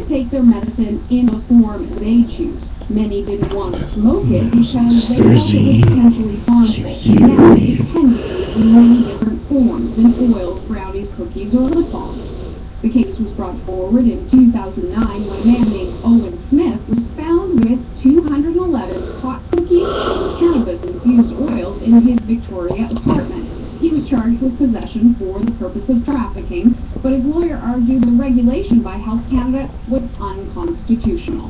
to take their medicine in the form they choose. Many didn't want to smoke it because they felt it was potentially harmful. Now it can be used in many different forms than oils, brownies, cookies, or lip balm. The case was brought forward in 2009 when a man named Owen Smith was found with 211 hot cookies and cannabis-infused oils in his Victoria apartment. He was charged with possession for the purpose of trafficking, but his lawyer argued the regulation by Health Canada was unconstitutional.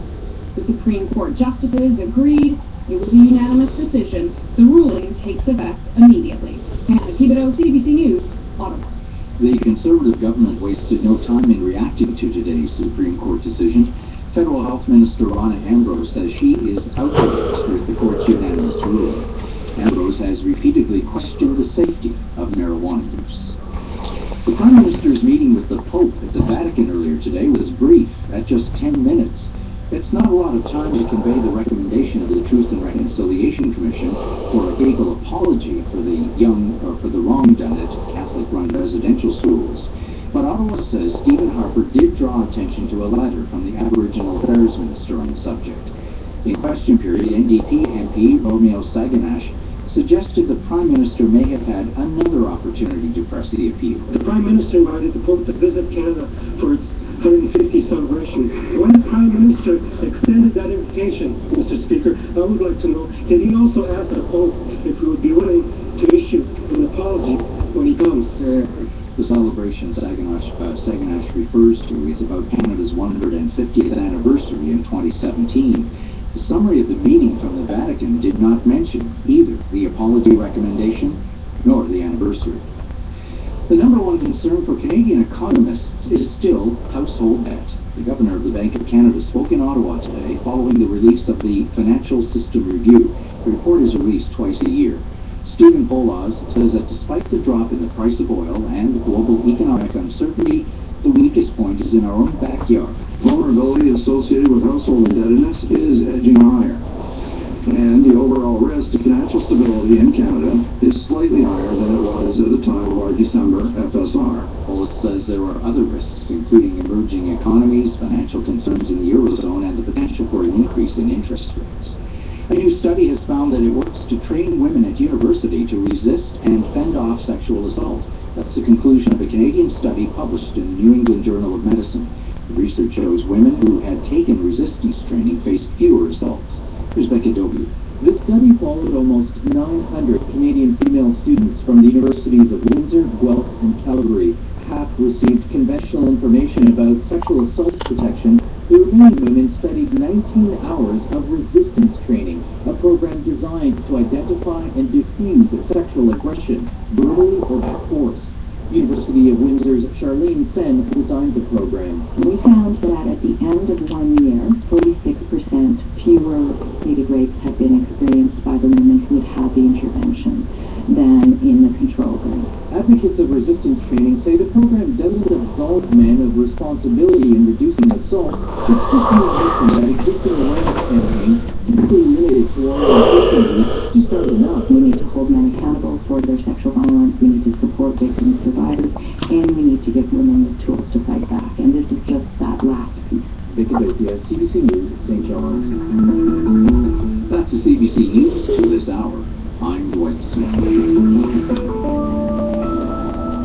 The Supreme Court justices agreed. It was a unanimous decision. The ruling takes effect immediately. Hannah Thibodeau, CBC News, Ottawa. The Conservative government wasted no time in reacting to today's Supreme Court decision. Federal Health Minister Ronna Ambrose says she is outraged with the court's unanimous ruling. Ambrose has repeatedly questioned the safety of marijuana use. The Prime Minister's meeting with the Pope at the Vatican earlier today was brief, at just 10 minutes. It's not a lot of time to convey the recommendation of the Truth and Reconciliation Commission for a legal apology for the wrong done at Catholic-run residential schools. But Ottawa says Stephen Harper did draw attention to a letter from the Aboriginal Affairs Minister on the subject. In question period, NDP MP Romeo Saganash suggested the Prime Minister may have had another opportunity to press the appeal. The Prime Minister invited the Pope to visit Canada for its 150th celebration. When the Prime Minister extended that invitation, Mr. Speaker, I would like to know, did he also ask the Pope if he would be willing to issue an apology when he comes? The celebration Saganash refers to is about Canada's 150th anniversary in 2017. The summary of the meeting from the Vatican did not mention either the apology recommendation nor the anniversary. The number one concern for Canadian economists is still household debt. The Governor of the Bank of Canada spoke in Ottawa today following the release of the Financial System Review. The report is released twice a year. Stephen Polaz says that despite the drop in the price of oil and global economic uncertainty, the weakest point is in our own backyard. Vulnerability associated with household indebtedness is edging higher, and the overall risk to financial stability in Canada is slightly higher than it was at the time of our December FSR. Polaz says there are other risks, including emerging economies, financial concerns in the Eurozone, and the potential for an increase in interest rates. A new study has found that it works to train women at university to resist and fend off sexual assault. That's the conclusion of a Canadian study published in the New England Journal of Medicine. The research shows women who had taken resistance training faced fewer assaults. Here's Becca Doby. This study followed almost 900 Canadian female students from the universities of Windsor, Guelph, and Calgary. Half received conventional information about sexual assault protection. The remaining women studied 19 hours of resistance training, a program designed to identify and diffuse sexual aggression, verbally or by force. University of Windsor's Charlene Sen designed the program. We found that at the end of 1 year, 46% fewer repeated rapes have been experienced by the women who had had the intervention than in the control group. Advocates of resistance training say the program doesn't absolve men of responsibility in reducing assaults. It's just reinforcing that existing awareness campaigns, typically related to orientation groups, just aren't enough. We need to hold men accountable for their sexual violence. We need to support victims, survivors, and we need to give women the tools to fight back. And this is just that last piece. Victoria, CBC News, St. John's. That's the CBC News to this hour. I'm Dwight Smith.